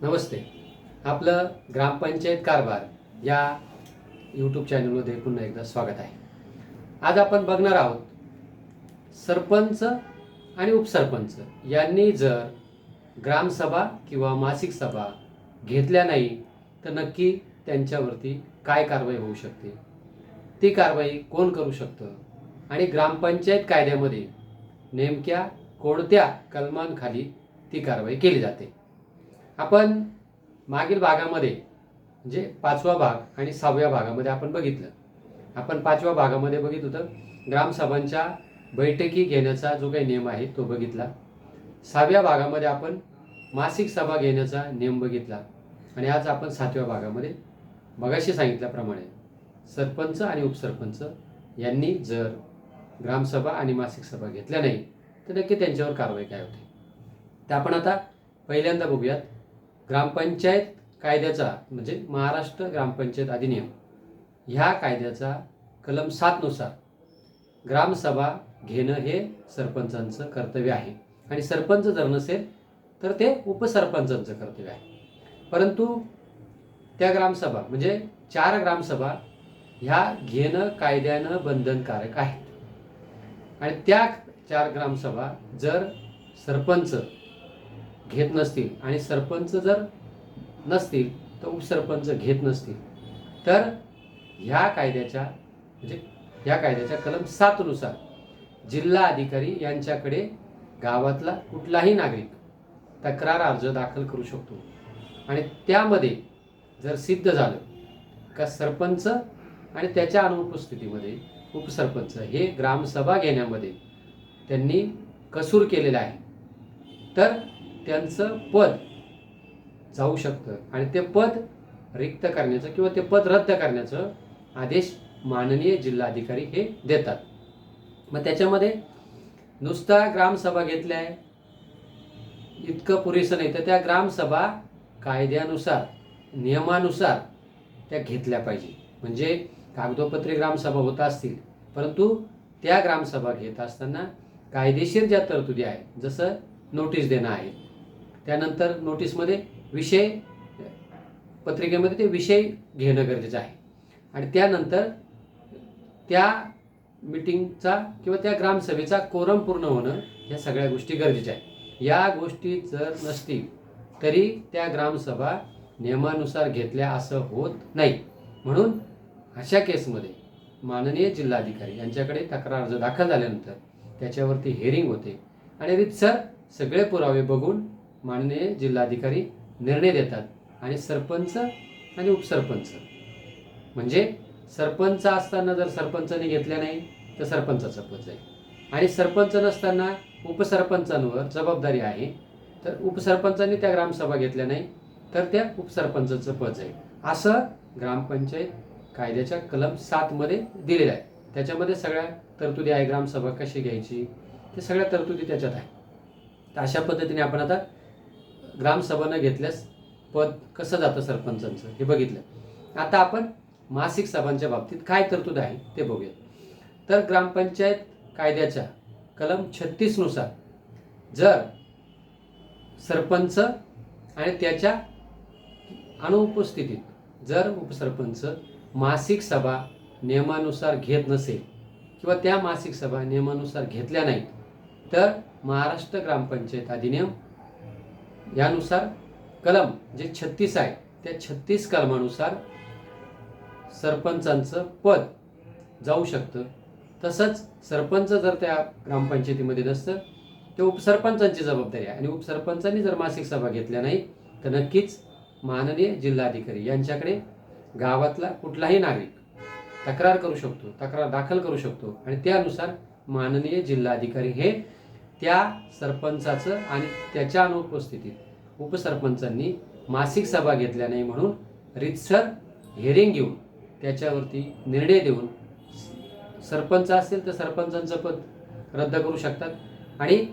नमस्ते. आपलं ग्रामपंचायत कारभार या यूट्यूब चॅनलमध्ये पुन्हा एकदा स्वागत आहे. आज आपण बघणार आहोत सरपंच आणि उपसरपंच यांनी जर ग्रामसभा किंवा मासिक सभा घेतल्या नाही तर नक्की त्यांच्यावरती काय कारवाई होऊ शकते, ती कारवाई कोण करू शकतं आणि ग्रामपंचायत कायद्यामध्ये नेमक्या कोणत्या कलमांखाली ती कारवाई केली जाते. आपण मागील भागामध्ये म्हणजे 5वा भाग आणि 6व्या भागामध्ये आपण बघितलं. आपण 5व्या भागामध्ये बघितलं होतं ग्रामसभांच्या बैठकी घेण्याचा जो काही नियम आहे तो बघितला. 6व्या भागामध्ये आपण मासिक सभा घेण्याचा नियम बघितला आणि आज आपण 7व्या भागामध्ये मगाशी सांगितल्याप्रमाणे सरपंच आणि उपसरपंच यांनी जर ग्रामसभा आणि मासिक सभा घेतल्या नाही तर नक्की त्यांच्यावर कारवाई काय होते. तर आपण आता पहिल्यांदा बघूयात ग्रामपंचायत कायद्याचा म्हणजे महाराष्ट्र ग्रामपंचायत अधिनियम ह्या कायद्याचा कलम 7 नुसार ग्रामसभा घेणं हे सरपंचांचं कर्तव्य आहे आणि सरपंच जर नसेल तर ते उपसरपंचांचं कर्तव्य आहे. परंतु त्या ग्रामसभा म्हणजे 4 ग्रामसभा ह्या घेणं कायद्यानं बंधनकारक आहे आणि त्या 4 ग्रामसभा जर सरपंच घेत नसतील आणि सरपंच जर नसतील तर उपसरपंच घेत नसतील तर ह्या कायद्याच्या कलम 7 नुसार जिल्हा अधिकारी यांच्याकडे गावातला कुठलाही नागरिक तक्रार अर्ज दाखल करू शकतो आणि त्यामध्ये जर सिद्ध झालं का सरपंच आणि त्याच्या अनुपस्थितीमध्ये उपसरपंच हे ग्रामसभा घेण्यामध्ये त्यांनी कसूर केलेला आहे तर त्यांचं पद जाऊ शकतं आणि ते पद रिक्त करण्याचं किंवा ते पद रद्द करण्याचं आदेश माननीय जिल्हाधिकारी हे देतात. मग त्याच्यामध्ये नुसता ग्रामसभा घेतल्या आहे इतकं पुरेसं नाही तर त्या ग्रामसभा कायद्यानुसार नियमानुसार त्या घेतल्या पाहिजे. म्हणजे कागदोपत्री ग्रामसभा होत असतील परंतु त्या ग्रामसभा घेत असताना कायदेशीर ज्या तरतुदी आहेत जसं नोटीस देणं आहे, त्यानंतर नोटीसमध्ये विषय पत्रिकेमध्ये ते विषय घेणं गरजेचं आहे आणि त्यानंतर त्या मीटिंगचा किंवा त्या ग्रामसभेचा कोरम पूर्ण होणं ह्या सगळ्या गोष्टी गरजेच्या आहेत. या गोष्टी जर नसतील तरी त्या ग्रामसभा नियमानुसार घेतल्या असं होत नाही. म्हणून अशा केसमध्ये माननीय जिल्हाधिकारी यांच्याकडे तक्रार अर्ज दाखल झाल्यानंतर त्याच्यावरती हिअरिंग होते आणि रीतसर सगळे पुरावे बघून माननीय जिल्हाधिकारी निर्णय देतात आणि सरपंच आणि उपसरपंच म्हणजे सरपंच असताना जर सरपंचाने घेतल्या नाही तर सरपंचाचं पद जाईल आणि सरपंच नसताना उपसरपंचांवर जबाबदारी आहे तर उपसरपंचांनी त्या ग्रामसभा घेतल्या नाही तर त्या उपसरपंचाचं पद जाईल. असं ग्रामपंचायत कायद्याच्या कलम 7 मध्ये दिलेलं आहे. त्याच्यामध्ये सगळ्या तरतुदी आहे, ग्रामसभा कशी घ्यायची ते सगळ्या तरतुदी त्याच्यात आहे. तर अशा पद्धतीने आपण आता ग्रामसभा न घेतल्यास पद कसं जातं सरपंचांचं हे बघितलं. आता आपण मासिक सभांच्या बाबतीत काय तरतूद आहे ते बघूया. तर ग्रामपंचायत कायद्याच्या कलम 36 नुसार जर सरपंच आणि त्याच्या अनुपस्थितीत जर उपसरपंच मासिक सभा नियमानुसार घेत नसेल किंवा त्या मासिक सभा नियमानुसार घेतल्या नाहीत तर महाराष्ट्र ग्रामपंचायत अधिनियम यानुसार कलम जे 36 आहे त्या 36 कलमानुसार सरपंचांचं पद जाऊ शकतं. तसंच सरपंच जर त्या ग्रामपंचायतीमध्ये नसतं ते उपसरपंचांची जबाबदारी आहे आणि उपसरपंचांनी जर मासिक सभा घेतल्या नाही तर नक्कीच माननीय जिल्हाधिकारी यांच्याकडे गावातला कुठलाही नागरिक तक्रार करू शकतो, तक्रार दाखल करू शकतो आणि त्यानुसार माननीय जिल्हाधिकारी हे त्या सरपंचाचं आणि त्याच्या अनुपस्थितीत उपसरपंचांनी मासिक सभा घेतल्या नाही म्हणून रीतसर हिअरिंग घेऊन त्याच्यावरती निर्णय देऊन सरपंच असतील तर सरपंचांचं पद रद्द करू शकतात आणि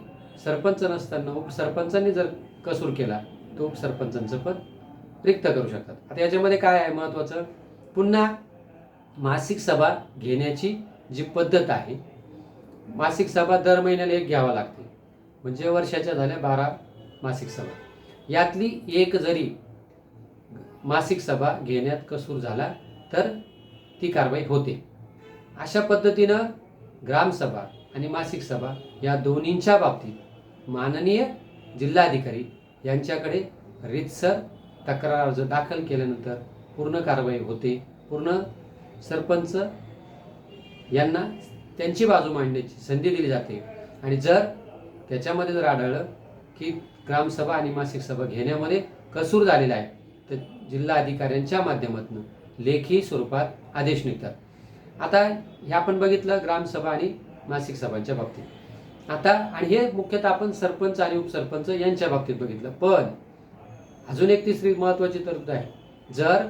सरपंच नसताना उपसरपंचांनी जर कसूर केला तर उपसरपंचांचं पद रिक्त करू शकतात. आता याच्यामध्ये काय आहे महत्त्वाचं, पुन्हा मासिक सभा घेण्याची जी पद्धत आहे, मासिक सभा दर महिन्याला एक घ्यावा लागते म्हणजे वर्षाच्या झाल्या 12 मासिक सभा. यातली एक जरी मासिक सभा घेण्यात कसूर झाला तर ती कारवाई होते. अशा पद्धतीनं ग्रामसभा आणि मासिक सभा या दोन्हींच्या बाबतीत माननीय जिल्हाधिकारी यांच्याकडे रीतसर तक्रार अर्ज दाखल केल्यानंतर पूर्ण कारवाई होते. पूर्ण सरपंच यांना त्यांची बाजू मांडण्याची संधी दिली जाते. आणि जर त्याच्यामध्ये जर आढळलं की ग्रामसभा आणि मासिक सभा घेण्यामध्ये कसूर झालेला आहे तर जिल्हा अधिकाऱ्यांच्या माध्यमातून लेखी स्वरूपात आदेश निघतात. आता हे आपण बघितलं ग्रामसभा आणि मासिक सभांच्या बाबतीत. आता आणि हे मुख्यतः आपण सरपंच आणि उपसरपंच यांच्या बाबतीत बघितलं. पण अजून एक तिसरी महत्त्वाची तरतूद आहे. जर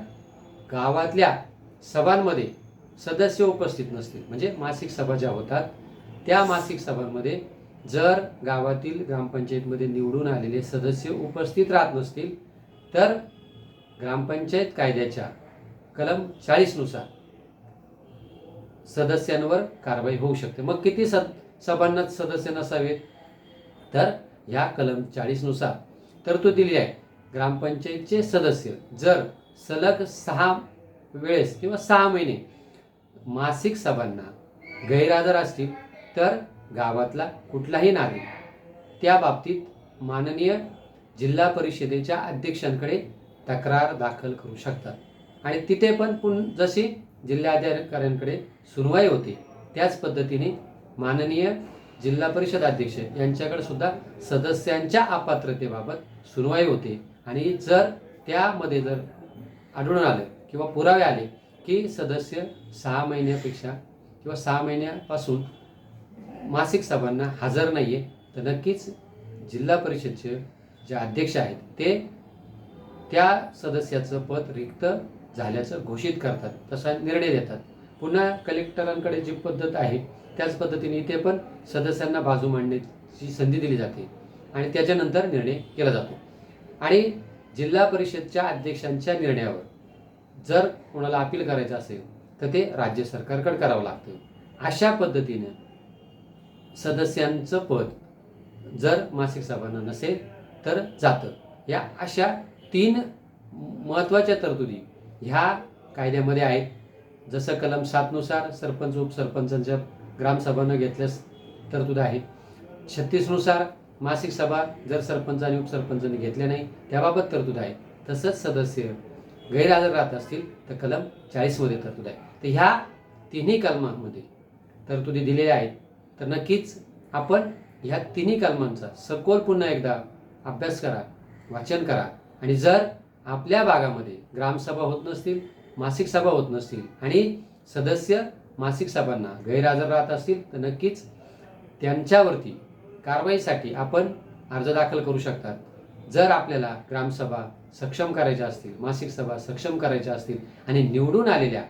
गावातल्या सभांमध्ये सदस्य उपस्थित नसतील, म्हणजे मासिक सभा ज्या होतात त्या मासिक सभांमध्ये जर गावातील ग्रामपंचायतमध्ये निवडून आलेले सदस्य उपस्थित राहत नसतील तर ग्रामपंचायत कायद्याच्या कलम 40 नुसार सदस्यांवर कारवाई होऊ शकते. मग किती सभांना सदस्य नसावेत तर ह्या कलम 40 नुसार तरतूद दिली आहे. ग्रामपंचायतचे सदस्य जर सलग 6 वेळेस किंवा 6 महिने मासिक सभांना गैरहजर असतील तर गावातला कुठलाही नागरिक त्या बाबतीत माननीय जिल्हा परिषदेच्या अध्यक्षांकडे तक्रार दाखल करू शकतात. आणि तिथे पण जशी जिल्हाधिकाऱ्यांकडे सुनवाई होते त्याच पद्धतीने माननीय जिल्हा परिषद अध्यक्ष यांच्याकडे सुद्धा सदस्यांच्या अपात्रतेबाबत सुनवाई होते. आणि जर त्यामध्ये जर आढळून आलं किंवा पुरावे आले की सदस्य 6 महिन्यापेक्षा किंवा 6 महिन्यापासून मासिक सभांना हजर नाही आहे तर नक्कीच जिल्हा परिषदचे जे अध्यक्ष आहेत ते त्या सदस्याचं पद रिक्त झाल्याचं घोषित करतात, तसा निर्णय देतात. पुन्हा कलेक्टरांकडे जी पद्धत आहे त्याच पद्धतीने इथे पण सदस्यांना बाजू मांडण्याची संधी दिली जाते आणि त्याच्यानंतर निर्णय केला जातो. आणि जिल्हा परिषदच्या अध्यक्षांच्या निर्णयावर जर कोणाला अपील करायचं असेल तर ते राज्य सरकारकडे करावं लागतं. अशा पद्धतीने सदस्यांचं पद जर मासिक सभांना नसेल तर जातं. या अशा 3 महत्त्वाच्या तरतुदी ह्या कायद्यामध्ये आहेत. जसं कलम 7 नुसार सरपंच उपसरपंचांच्या ग्रामसभांना घेतल्यास तरतूद आहे. 36 नुसार मासिक सभा जर सरपंच आणि उपसरपंचांनी घेतल्या नाही त्याबाबत तरतूद आहे. तसंच सदस्य गैरहजर राहत असतील तर कलम 40 मध्ये तरतूद आहे. तर ह्या तिन्ही कलमांमध्ये तरतुदी दिलेल्या आहेत. तर नक्कीच आपण ह्या तिन्ही कलमांचा सखोल पुन्हा एकदा अभ्यास करा, वाचन करा. आणि जर आपल्या भागामध्ये ग्रामसभा होत नसतील, मासिक सभा होत नसतील आणि सदस्य मासिक सभांना गैरहजर राहत असतील तर नक्कीच त्यांच्यावरती कारवाईसाठी आपण अर्ज दाखल करू शकतात. जर आपल्याला ग्रामसभा सक्षम करायच्या असतील, मासिक सभा सक्षम करायच्या असतील आणि निवडून आलेल्या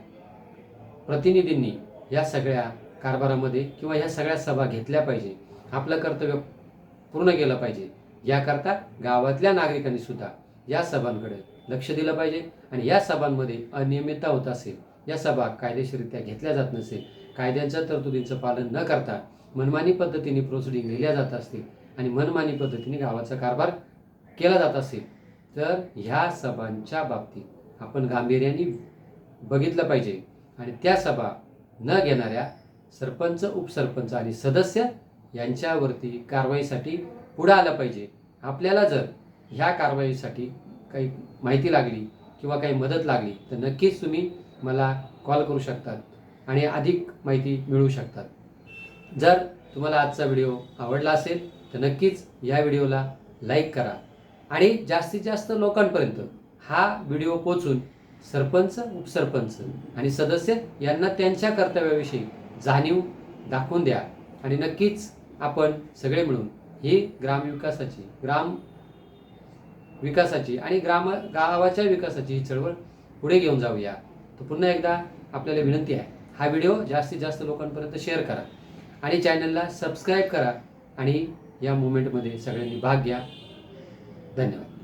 प्रतिनिधींनी या सगळ्या कारभारामध्ये किंवा या सगळ्या सभा घेतल्या पाहिजे, आपलं कर्तव्य पूर्ण केलं पाहिजे. याकरता गावातल्या नागरिकांनी सुद्धा या सभांकडे लक्ष दिलं पाहिजे. आणि या सभांमध्ये अनियमितता होत असेल, या सभा कायदेशीररित्या घेतल्या जात नसेल, कायद्यांच्या तरतुदींचं पालन न करता मनमानी पद्धतीने प्रोसिडिंग लिहिल्या जात असतील आणि मनमानी पद्धतीने गावाचा कारभार केला जात असेल तर ह्या सभांच्या बाबतीत आपण गांभीर्याने बघितलं पाहिजे. आणि त्या सभा न घेणाऱ्या सरपंच, उपसरपंच आणि सदस्य यांच्यावरती कारवाईसाठी पुढे आलं पाहिजे. आपल्याला जर ह्या कारवाईसाठी काही माहिती लागली किंवा काही मदत लागली तर नक्कीच तुम्ही मला कॉल करू शकतात आणि अधिक माहिती मिळवू शकतात. जर तुम्हाला आजचा व्हिडिओ आवडला असेल तर नक्कीच या व्हिडिओला लाईक करा आणि जास्तीत जास्त लोकांपर्यंत हा व्हिडिओ पोहोचून सरपंच, उपसरपंच आणि सदस्य यांना त्यांच्या कर्तव्याविषयी जाणीव दाखवून द्या. आणि नक्कीच आपण सगळे मिळून ही ग्राम विकासाची आणि गावाच्या विकासाची ही चळवळ पुढे घेऊन जाऊया. तर पुन्हा एकदा आपल्याला विनंती आहे, हा व्हिडिओ जास्तीत जास्त लोकांपर्यंत शेअर करा आणि चॅनलला सबस्क्राईब करा आणि या मुवमेंटमध्ये सगळ्यांनी भाग घ्या. धन्यवाद.